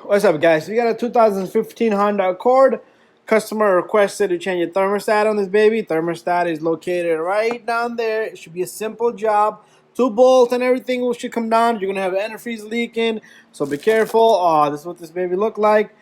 What's up, guys? We got a 2015 Honda Accord. Customer requested to change the thermostat on this baby. Thermostat is located right down there. It should be a simple job. 2 bolts and everything should come down. You're gonna have antifreeze leaking, so be careful. This is what this baby look like.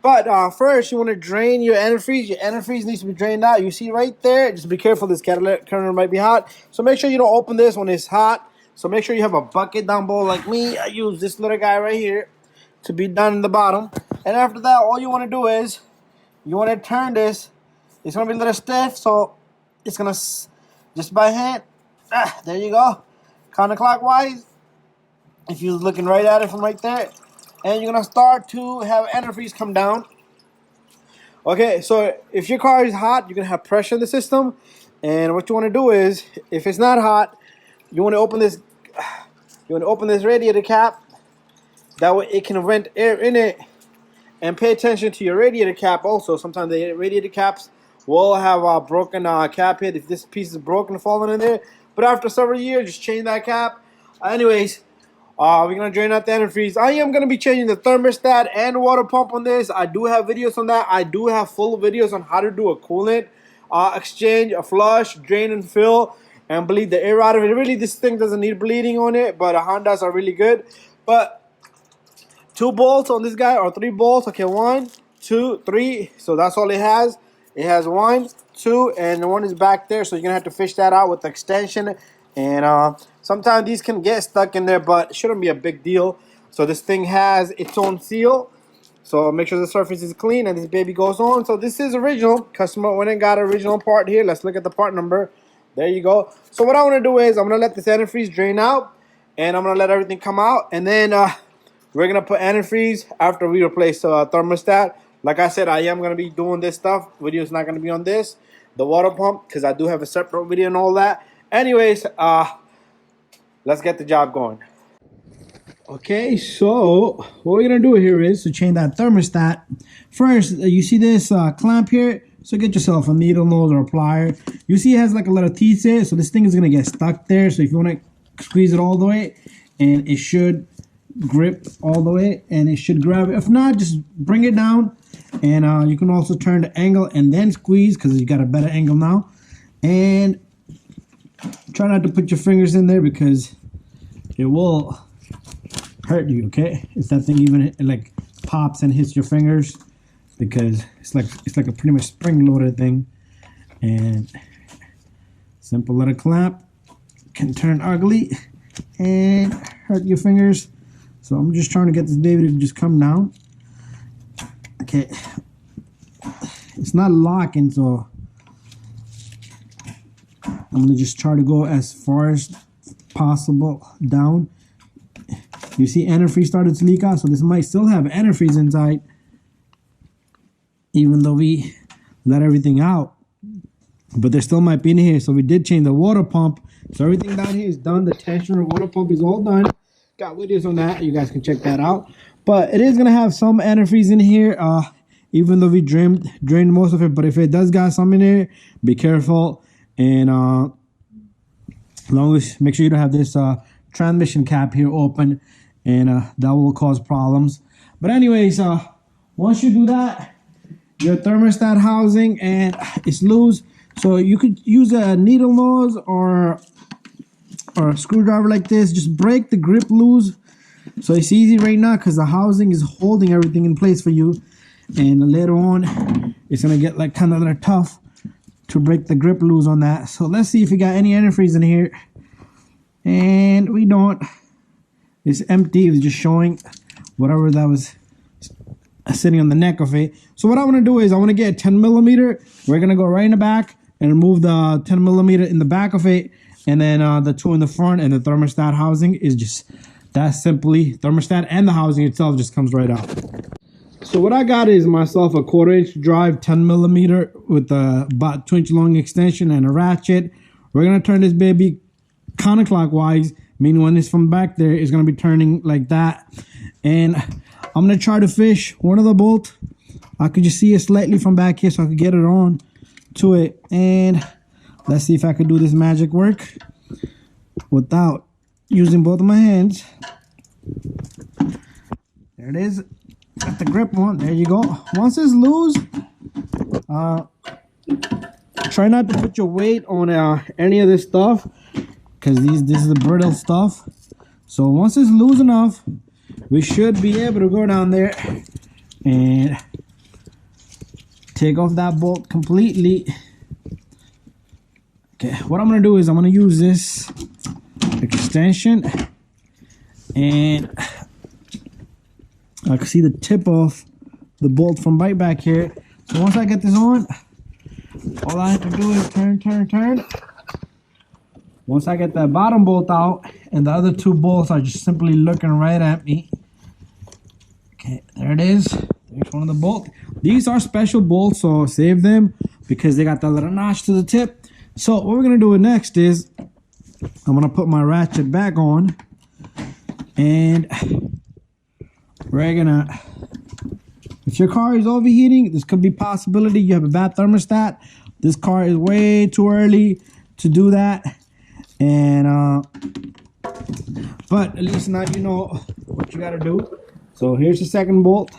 But first, you want to drain your antifreeze. Your antifreeze needs to be drained out. You see right there. Just be careful. This catalytic converter might be hot. So make sure you don't open this when it's hot. So make sure you have a bucket down below like me. I use this little guy right here to be done in the bottom. And after that, all you want to do is you want to turn this. It's going to be a little stiff, so it's going to just by hand. There you go. Counterclockwise. If you're looking right at it from right there. And you're going to start to have antifreeze come down. Okay, so if your car is hot, you're going to have pressure in the system. And what you want to do is, if it's not hot, you want to open this. You want to open this radiator cap. That way it can vent air in it. And pay attention to your radiator cap also. Sometimes the radiator caps will have a broken cap hit. If this piece is broken, falling in there. But after several years, just change that cap. Anyways, we're going to drain out the antifreeze. I am going to be changing the thermostat and water pump on this. I do have videos on that. I do have full videos on how to do a coolant exchange, a flush, drain and fill, and bleed the air out of it. Really, this thing doesn't need bleeding on it, but Hondas are really good. But 2 bolts on this guy, or 3 bolts. Okay, 1, 2, 3. So that's all it has. It has 1, 2, and the one is back there. So you're gonna have to fish that out with the extension. And sometimes these can get stuck in there, but it shouldn't be a big deal. So this thing has its own seal. So make sure the surface is clean and this baby goes on. So this is original. Customer went and got an original part here. Let's look at the part number. There you go. So what I want to do is I'm gonna let this antifreeze drain out, and I'm gonna let everything come out, and then we're going to put antifreeze after we replace the thermostat. Like I said, I am going to be doing this stuff. Video is not going to be on this. The water pump, because I do have a separate video and all that. Anyways, let's get the job going. Okay, so what we're going to do here is to change that thermostat. First, you see this clamp here? So get yourself a needle nose or a plier. You see it has like a little teeth here. So this thing is going to get stuck there. So if you want to squeeze it all the way, and it should grip all the way, and it should grab it. If not, just bring it down, and you can also turn the angle and then squeeze, because you got a better angle now. And try not to put your fingers in there, because it will hurt you. Okay, if that thing even like pops and hits your fingers, because it's like a pretty much spring loaded thing. And simple little clamp can turn ugly and hurt your fingers. So I'm just trying to get this baby to just come down. Okay. It's not locking, so I'm going to just try to go as far as possible down. You see antifreeze started to leak out, so this might still have antifreeze inside, even though we let everything out. But there still might be in here, so we did change the water pump. So everything down here is done. The tensioner water pump is all done. Got videos on that. You guys can check that out. But it is going to have some antifreeze in here, even though we drained most of it. But if it does got some in there, be careful. And as long as make sure you don't have this transmission cap here open, and that will cause problems. But anyways, once you do that, your thermostat housing and it's loose. So you could use a needle nose or a screwdriver like this. Just break the grip loose. So it's easy right now because the housing is holding everything in place for you. And later on, it's going to get like kind of tough to break the grip loose on that. So let's see if we got any antifreeze in here. And we don't. It's empty. It's just showing whatever that was sitting on the neck of it. So what I want to do is I want to get a 10 millimeter. We're going to go right in the back and remove the 10 millimeter in the back of it. And then the 2 in the front, and the thermostat housing is just that simply. Thermostat and the housing itself just comes right out. So what I got is myself a 1/4 inch drive 10 millimeter with about 2 inch long extension and a ratchet. We're going to turn this baby counterclockwise, meaning when it's from back there, it's going to be turning like that. And I'm going to try to fish one of the bolts. I could just see it slightly from back here, so I could get it on to it. And let's see if I could do this magic work without using both of my hands. There it is. the grip on. There you go. Once it's loose, try not to put your weight on any of this stuff, because this is the brittle stuff. So once it's loose enough, we should be able to go down there and take off that bolt completely. Okay, what I'm gonna do is I'm gonna use this extension, and I can see the tip of the bolt from right back here. So once I get this on, all I have to do is turn. Once I get that bottom bolt out, and the other two bolts are just simply looking right at me. Okay, there it is. There's one of the bolts. These are special bolts, so save them because they got that little notch to the tip. So what we're gonna do next is I'm gonna put my ratchet back on, and we're gonna, if your car is overheating, this could be a possibility. You have a bad thermostat. This car is way too early to do that, and but at least now you know what you gotta do. So here's the second bolt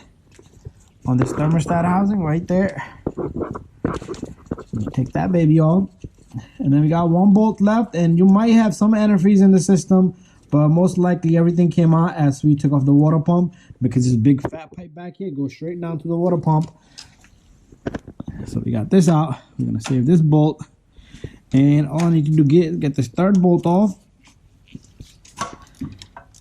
on this thermostat housing right there. So you take that baby off, and then we got one bolt left, and you might have some antifreeze in the system, but most likely everything came out as we took off the water pump, because this big fat pipe back here goes straight down to the water pump. So we got this out. We're gonna save this bolt, and all I need to do is get this third bolt off.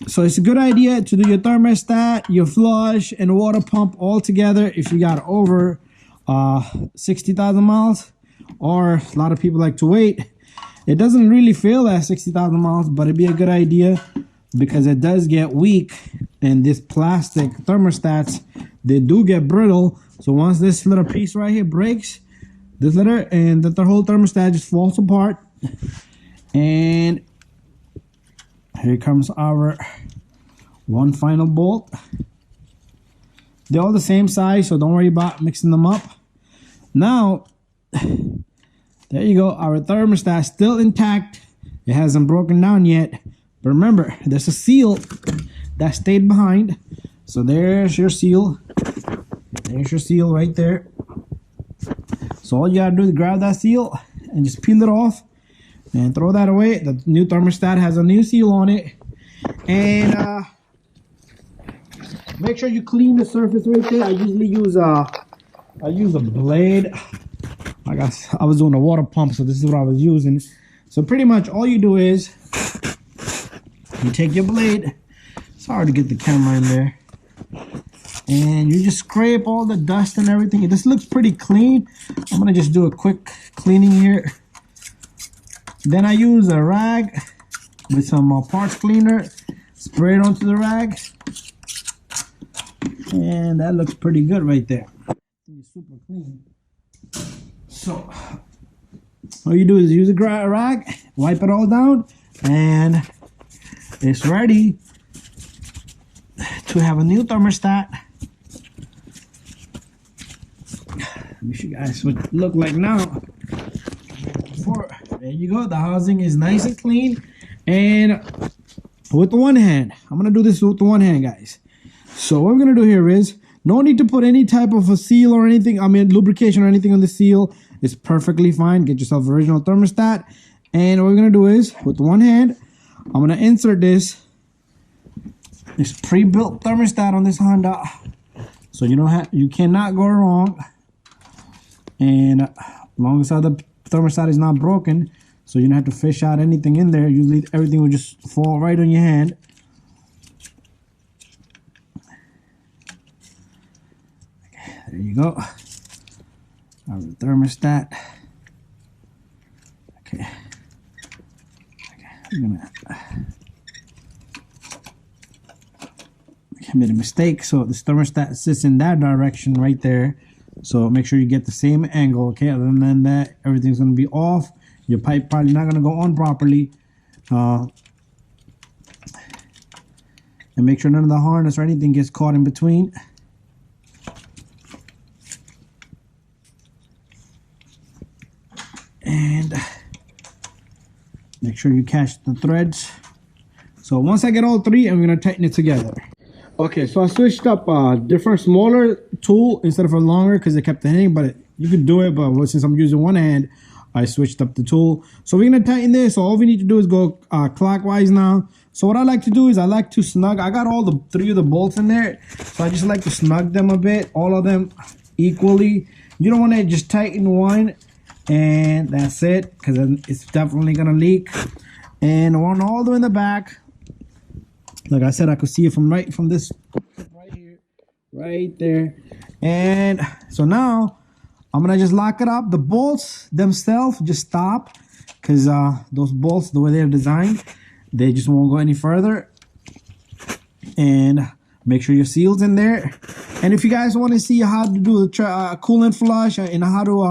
So it's a good idea to do your thermostat, your flush, and water pump all together if you got over 60,000 miles, or a lot of people like to wait. It doesn't really feel at 60,000 miles, but it'd be a good idea because it does get weak, and this plastic thermostats, they do get brittle. So once this little piece right here breaks, this little, and the whole thermostat just falls apart. And here comes our one final bolt. They're all the same size, so don't worry about mixing them up. Now, there you go. Our thermostat still intact. It hasn't broken down yet. But remember, there's a seal that stayed behind. So there's your seal. There's your seal right there. So all you gotta do is grab that seal and just peel it off and throw that away. The new thermostat has a new seal on it. And make sure you clean the surface right there. I usually use a blade. I was doing a water pump, so this is what I was using. So pretty much all you do is you take your blade. It's hard to get the camera in there. And you just scrape all the dust and everything. This looks pretty clean. I'm gonna just do a quick cleaning here. Then I use a rag with some parts cleaner, spray it onto the rag, and that looks pretty good right there. It's super clean. So all you do is use a rag, wipe it all down, and it's ready to have a new thermostat. Let me show you guys what it look like now. Before, there you go. The housing is nice and clean. And with the one hand, I'm gonna do this with the one hand, guys. So what we're gonna do here is no need to put any type of a seal or anything. I mean, lubrication or anything on the seal. It's perfectly fine. Get yourself an original thermostat. And what we're gonna do is with one hand, I'm gonna insert this pre-built thermostat on this Honda, so you cannot go wrong. And as long as the thermostat is not broken, so you don't have to fish out anything in there. Usually everything will just fall right on your hand. Okay, there you go. Our thermostat. Okay. I'm gonna. I made a mistake, so this thermostat sits in that direction right there. So make sure you get the same angle, okay? Other than that, everything's gonna be off. Your pipe probably not gonna go on properly. And make sure none of the harness or anything gets caught in between. And make sure you catch the threads. So once I get all three, I'm gonna tighten it together. Okay, so I switched up different smaller tool instead of a longer because it kept hitting, but you could do it. But since I'm using one hand, I switched up the tool. So we're gonna tighten this. So all we need to do is go clockwise now. So what I like to do is I like to snug. I got all the 3 of the bolts in there, so I just like to snug them a bit, all of them equally. You don't want to just tighten one, and that's it, because it's definitely gonna leak. And one all the way in the back. Like I said, I could see it from this right here, right there. And so now I'm gonna just lock it up. The bolts themselves just stop, because those bolts, the way they're designed, they just won't go any further. And make sure your seal's in there. And if you guys want to see how to do the coolant flush and how to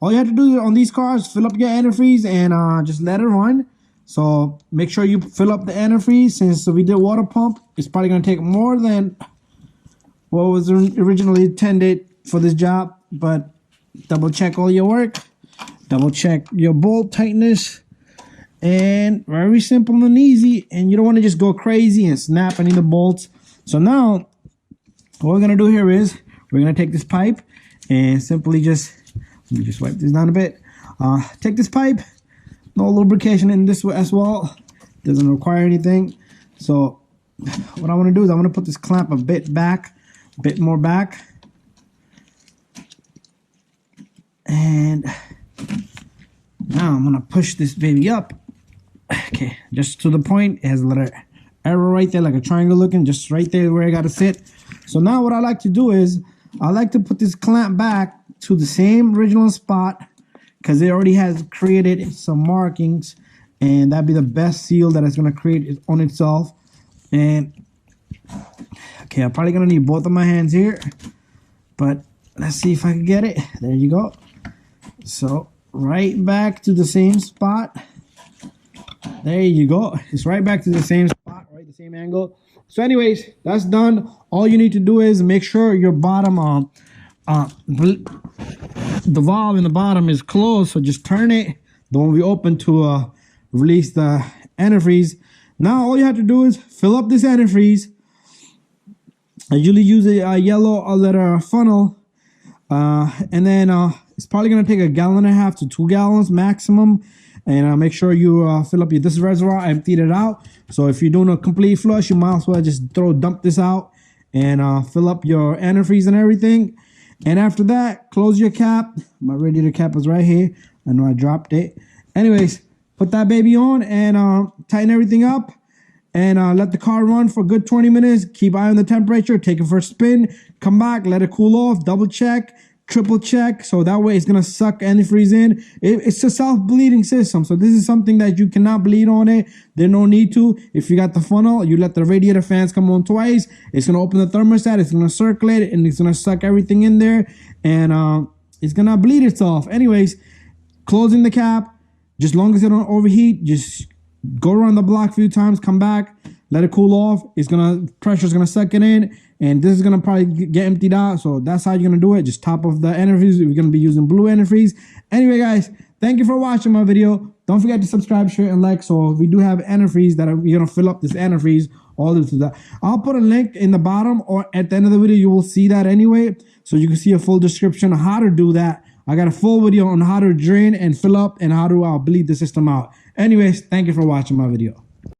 all you have to do on these cars, fill up your antifreeze and just let it run. So make sure you fill up the antifreeze. Since we did water pump, it's probably going to take more than what was originally intended for this job. But double check all your work, double check your bolt tightness, and very simple and easy. And you don't want to just go crazy and snap any of the bolts. So now what we're going to do here is we're going to take this pipe and simply just, let me just wipe this down a bit. Take this pipe, no lubrication in this as well, doesn't require anything. So what I want to do is I want to put this clamp a bit back, a bit more back. And now I'm gonna push this baby up. Okay, just to the point. It has a little arrow right there, like a triangle looking, just right there where I gotta sit. So now what I like to do is I like to put this clamp back to the same original spot, because it already has created some markings, and that'd be the best seal that it's gonna create on itself. And okay, I'm probably gonna need both of my hands here, but let's see if I can get it. There you go. So right back to the same spot. There you go. It's right back to the same spot, right? The same angle. So anyways, that's done. All you need to do is make sure your bottom, the valve in the bottom is closed. So just turn it. The one we open to release the antifreeze. Now all you have to do is fill up this antifreeze. I usually use a yellow letter funnel. And then it's probably going to take 1.5 gallons to 2 gallons maximum. And make sure you fill up this reservoir. I emptied it out. So if you're doing a complete flush, you might as well just dump this out and fill up your antifreeze and everything. And after that, close your cap. My radiator cap is right here. I know I dropped it. Anyways, put that baby on and tighten everything up. And let the car run for a good 20 minutes. Keep eye on the temperature. Take it for a spin. Come back. Let it cool off. Double check. Triple check. So that way it's going to suck antifreeze in. It's a self-bleeding system. So this is something that you cannot bleed on it. There's no need to. If you got the funnel, you let the radiator fans come on twice. It's going to open the thermostat. It's going to circulate it. And it's going to suck everything in there. And it's going to bleed itself. Anyways, closing the cap. Just long as it don't overheat, just go around the block a few times, come back, let it cool off. Pressure's gonna suck it in, and this is gonna probably get emptied out. So that's how you're gonna do it. Just top of the antifreeze. We're gonna be using blue antifreeze. Anyway, guys, thank you for watching my video. Don't forget to subscribe, share, and like. So we do have antifreeze that we're gonna fill up this antifreeze all the way to that. I'll put a link in the bottom or at the end of the video. You will see that anyway, so you can see a full description of how to do that. I got a full video on how to drain and fill up and how to bleed the system out. Anyways, thank you for watching my video.